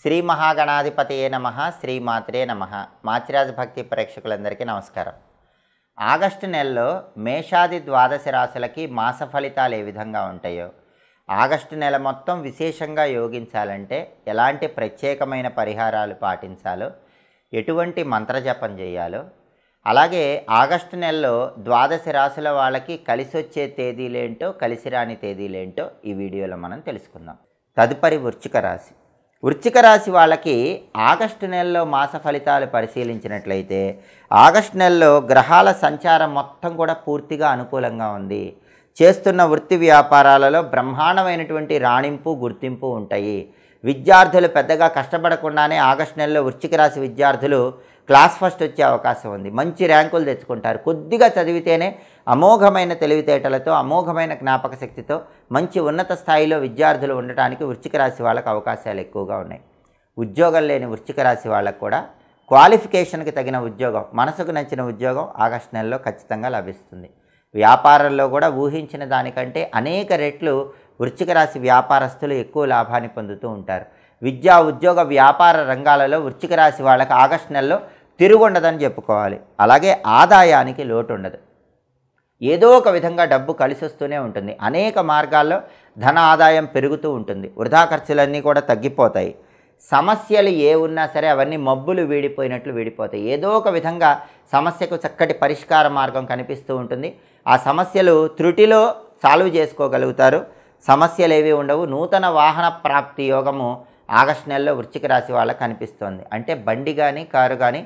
శ్రీ మహాగణాధిపతయే నమః, శ్రీమాత్రే నమః. మాచిరాజు భక్తి ప్రేక్షకులందరికీ నమస్కారం. ఆగస్టు నెలలో మేషాది ద్వాదశ రాశులకి మాస ఫలితాలు ఏ విధంగా ఉంటాయో, ఆగస్టు నెల మొత్తం విశేషంగా యోగించాలంటే ఎలాంటి ప్రత్యేకమైన పరిహారాలు పాటించాలో, ఎటువంటి మంత్రజపం చేయాలో, అలాగే ఆగస్టు నెలలో ద్వాదశ రాశుల వాళ్ళకి కలిసొచ్చే తేదీలేంటో, కలిసి రాని తేదీలేంటో ఈ వీడియోలో మనం తెలుసుకుందాం. తదుపరి వృశ్చిక రాశి. వృశ్చిక రాశి వాళ్ళకి ఆగస్టు నెలలో మాస ఫలితాలు పరిశీలించినట్లయితే, ఆగస్టు నెలలో గ్రహాల సంచారం మొత్తం కూడా పూర్తిగా అనుకూలంగా ఉంది. చేస్తున్న వృత్తి వ్యాపారాలలో బ్రహ్మాండమైనటువంటి రాణింపు, గుర్తింపు ఉంటాయి. విద్యార్థులు పెద్దగా కష్టపడకుండానే ఆగస్టు నెలలో వృశ్చిక రాశి విద్యార్థులు క్లాస్ ఫస్ట్ వచ్చే అవకాశం ఉంది. మంచి ర్యాంకులు తెచ్చుకుంటారు. కొద్దిగా చదివితేనే అమోఘమైన తెలివితేటలతో, అమోఘమైన జ్ఞాపక శక్తితో మంచి ఉన్నత స్థాయిలో విద్యార్థులు ఉండటానికి వృశ్చిక రాశి వాళ్ళకు అవకాశాలు ఎక్కువగా ఉన్నాయి. ఉద్యోగం లేని వృశ్చిక రాశి వాళ్ళకు కూడా క్వాలిఫికేషన్కి తగిన ఉద్యోగం, మనసుకు నచ్చిన ఉద్యోగం ఆగస్టు నెలలో ఖచ్చితంగా లభిస్తుంది. వ్యాపారంలో కూడా ఊహించిన దానికంటే అనేక రెట్లు వృశ్చిక రాశి వ్యాపారస్తులు ఎక్కువ లాభాన్ని పొందుతూ ఉంటారు. విద్యా, ఉద్యోగ, వ్యాపార రంగాలలో వృశ్చిక రాశి వాళ్ళకి ఆగస్టు నెలలో తిరుగుండదని చెప్పుకోవాలి. అలాగే ఆదాయానికి లోటు ఉండదు. ఏదో ఒక విధంగా డబ్బు కలిసి వస్తూనే ఉంటుంది. అనేక మార్గాల్లో ధన ఆదాయం పెరుగుతూ ఉంటుంది. వృధా ఖర్చులన్నీ కూడా తగ్గిపోతాయి. సమస్యలు ఏ ఉన్నా సరే అవన్నీ మబ్బులు వీడిపోయినట్లు వీడిపోతాయి. ఏదో ఒక విధంగా సమస్యకు చక్కటి పరిష్కార మార్గం కనిపిస్తూ ఉంటుంది. ఆ సమస్యలు త్రుటిలో సాల్వ్ చేసుకోగలుగుతారు. సమస్యలు ఏవి ఉండవు. నూతన వాహన ప్రాప్తి యోగము ఆగస్టు నెలలో వృశ్చిక రాశి వాళ్ళకి కనిపిస్తోంది. అంటే బండి కానీ, కారు కానీ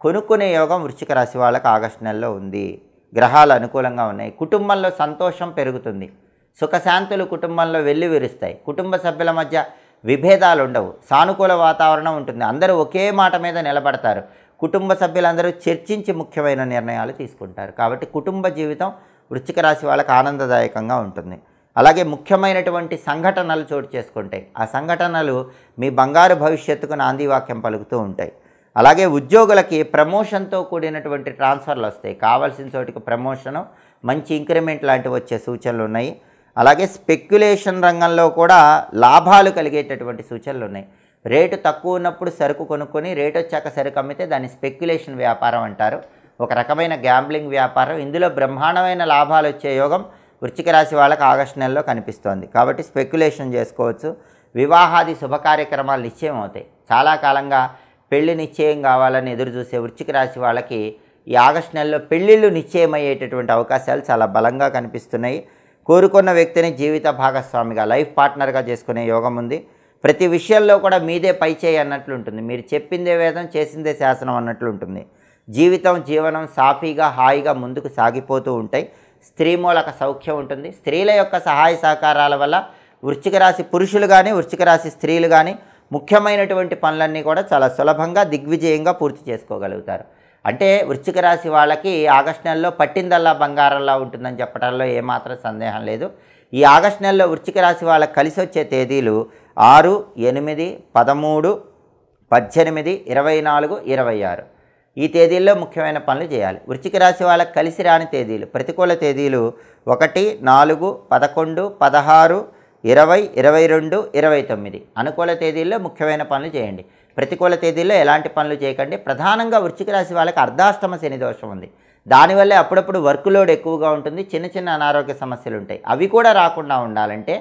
కొనుక్కునే యోగం వృశ్చిక రాశి వాళ్ళకి ఆగస్టు నెలలో ఉంది. గ్రహాలు అనుకూలంగా ఉన్నాయి. కుటుంబంలో సంతోషం పెరుగుతుంది. సుఖశాంతులు కుటుంబంలో వెల్లివిరుస్తాయి. కుటుంబ సభ్యుల మధ్య విభేదాలు ఉండవు. సానుకూల వాతావరణం ఉంటుంది. అందరూ ఒకే మాట మీద నిలబడతారు. కుటుంబ సభ్యులందరూ చర్చించి ముఖ్యమైన నిర్ణయాలు తీసుకుంటారు. కాబట్టి కుటుంబ జీవితం వృశ్చిక రాశి వాళ్ళకి ఆనందదాయకంగా ఉంటుంది. అలాగే ముఖ్యమైనటువంటి సంఘటనలు చోటు చేసుకుంటాయి. ఆ సంఘటనలు మీ బంగారు భవిష్యత్తుకు నాందివాక్యం పలుకుతూ ఉంటాయి. అలాగే ఉద్యోగులకి ప్రమోషన్తో కూడినటువంటి ట్రాన్స్ఫర్లు వస్తాయి. కావాల్సిన చోటికి ప్రమోషను, మంచి ఇంక్రిమెంట్ లాంటివి వచ్చే సూచనలు ఉన్నాయి. అలాగే స్పెక్యులేషన్ రంగంలో కూడా లాభాలు కలిగేటటువంటి సూచనలు ఉన్నాయి. రేటు తక్కువ ఉన్నప్పుడు సరుకు కొనుక్కొని రేటు వచ్చాక సరుకు అమ్మితే దాన్ని స్పెక్యులేషన్ వ్యాపారం అంటారు. ఒక రకమైన గ్యాంబ్లింగ్ వ్యాపారం. ఇందులో బ్రహ్మాండమైన లాభాలు వచ్చే యోగం వృశ్చిక రాశి వాళ్ళకి ఆగస్టు నెలలో కనిపిస్తోంది. కాబట్టి స్పెక్యులేషన్ చేసుకోవచ్చు. వివాహాది శుభ కార్యక్రమాలు నిశ్చయం అవుతాయి. చాలా కాలంగా పెళ్లి నిశ్చయం కావాలని ఎదురు చూసే వృశ్చిక రాశి వాళ్ళకి ఈ ఆగస్టు నెలలో పెళ్ళిళ్ళు నిశ్చయమయ్యేటటువంటి అవకాశాలు చాలా బలంగా కనిపిస్తున్నాయి. కోరుకున్న వ్యక్తిని జీవిత భాగస్వామిగా, లైఫ్ పార్ట్నర్గా చేసుకునే యోగం ఉంది. ప్రతి విషయంలో కూడా మీదే పై చేయి అన్నట్లు ఉంటుంది. మీరు చెప్పిందే వేదం, చేసిందే శాసనం అన్నట్లు ఉంటుంది. జీవనం సాఫీగా, హాయిగా ముందుకు సాగిపోతూ ఉంటాయి. స్త్రీ మూలక సౌఖ్యం ఉంటుంది. స్త్రీల యొక్క సహాయ సహకారాల వల్ల వృశ్చిక రాశి పురుషులు కానీ, వృశ్చిక రాశి స్త్రీలు కానీ ముఖ్యమైనటువంటి పనులన్నీ కూడా చాలా సులభంగా, దిగ్విజయంగా పూర్తి చేసుకోగలుగుతారు. అంటే వృశ్చిక రాశి వాళ్ళకి ఆగస్టు నెలలో పట్టిందల్లా బంగారంలా ఉంటుందని చెప్పడంలో ఏమాత్రం సందేహం లేదు. ఈ ఆగస్టు నెలలో వృశ్చిక రాశి వాళ్ళకి కలిసి వచ్చే తేదీలు 6, 8, 13, 18, 24, 26. ఈ తేదీల్లో ముఖ్యమైన పనులు చేయాలి. వృశ్చిక రాశి వాళ్ళకి కలిసి రాని తేదీలు, ప్రతికూల తేదీలు 1, 4, 11, 16, 20, 22, 29. అనుకూల తేదీల్లో ముఖ్యమైన పనులు చేయండి. ప్రతికూల తేదీల్లో ఎలాంటి పనులు చేయకండి. ప్రధానంగా వృశ్చిక రాశి వాళ్ళకి అర్ధాష్టమ శని దోషం ఉంది. దానివల్లే అప్పుడప్పుడు వర్క్ లోడ్ ఎక్కువగా ఉంటుంది. చిన్న చిన్న అనారోగ్య సమస్యలు ఉంటాయి. అవి కూడా రాకుండా ఉండాలంటే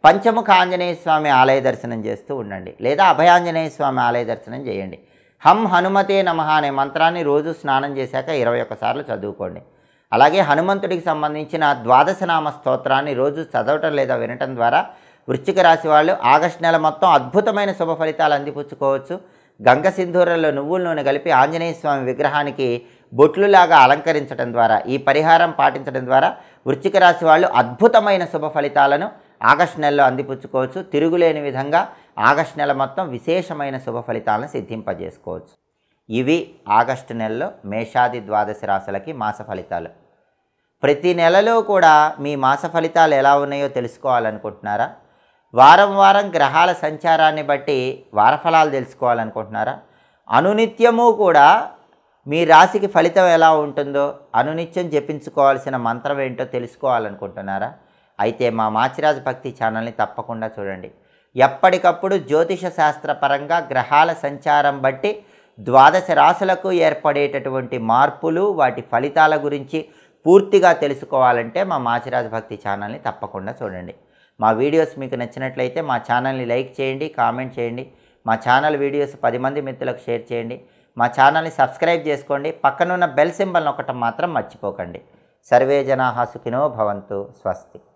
పంచముఖ ఆంజనేయ స్వామి ఆలయ దర్శనం చేస్తూ ఉండండి. లేదా అభయాంజనేయ స్వామి ఆలయ దర్శనం చేయండి. హం హనుమతే నమః అనే మంత్రాన్ని రోజు స్నానం చేశాక 21 సార్లు చదువుకోండి. అలాగే హనుమంతుడికి సంబంధించిన ద్వాదశనామ స్తోత్రాన్ని రోజు చదవటం లేదా వినటం ద్వారా వృశ్చిక రాశి వాళ్ళు ఆగస్టు నెల మొత్తం అద్భుతమైన శుభ ఫలితాలు అందిపుచ్చుకోవచ్చు. గంగ సింధూరంలో నువ్వుల నూనె కలిపి ఆంజనేయ స్వామి విగ్రహానికి బొట్లులాగా అలంకరించడం ద్వారా, ఈ పరిహారం పాటించడం ద్వారా వృశ్చిక రాశి వాళ్ళు అద్భుతమైన శుభ ఫలితాలను ఆగస్టు నెలలో అందిపుచ్చుకోవచ్చు. తిరుగులేని విధంగా ఆగస్టు నెల మొత్తం విశేషమైన శుభ ఫలితాలను సిద్ధింపజేసుకోవచ్చు. ఇవి ఆగస్టు నెలలో మేషాది ద్వాదశ రాశులకి మాస ఫలితాలు. ప్రతి నెలలో కూడా మీ మాస ఫలితాలు ఎలా ఉన్నాయో తెలుసుకోవాలనుకుంటున్నారా? వారం వారం గ్రహాల సంచారాన్ని బట్టి వారఫలాలు తెలుసుకోవాలనుకుంటున్నారా? అనునిత్యము కూడా మీ రాశికి ఫలితం ఎలా ఉంటుందో అనునిత్యం జపించుకోవాల్సిన మంత్రం ఏంటో తెలుసుకోవాలనుకుంటున్నారా? అయితే మా మాచిరాజు భక్తి ఛానల్ని తప్పకుండా చూడండి. ఎప్పటికప్పుడు జ్యోతిష శాస్త్రపరంగా గ్రహాల సంచారం బట్టి ద్వాదశ రాశులకు ఏర్పడేటటువంటి మార్పులు వాటి ఫలితాల గురించి పూర్తిగా తెలుసుకోవాలంటే మా మాచిరాజ్ భక్తి ఛానల్ని తప్పకుండా చూడండి. మా వీడియోస్ మీకు నచ్చినట్లయితే మా ఛానల్ని లైక్ చేయండి, కామెంట్ చేయండి. మా ఛానల్ వీడియోస్ 10 మంది మిత్రులకు షేర్ చేయండి. మా ఛానల్ని సబ్స్క్రైబ్ చేసుకోండి. పక్కనున్న బెల్ సింబల్ నొక్కటం మాత్రం మర్చిపోకండి. సర్వే జనాః సుఖినో భవంతు. స్వస్తి.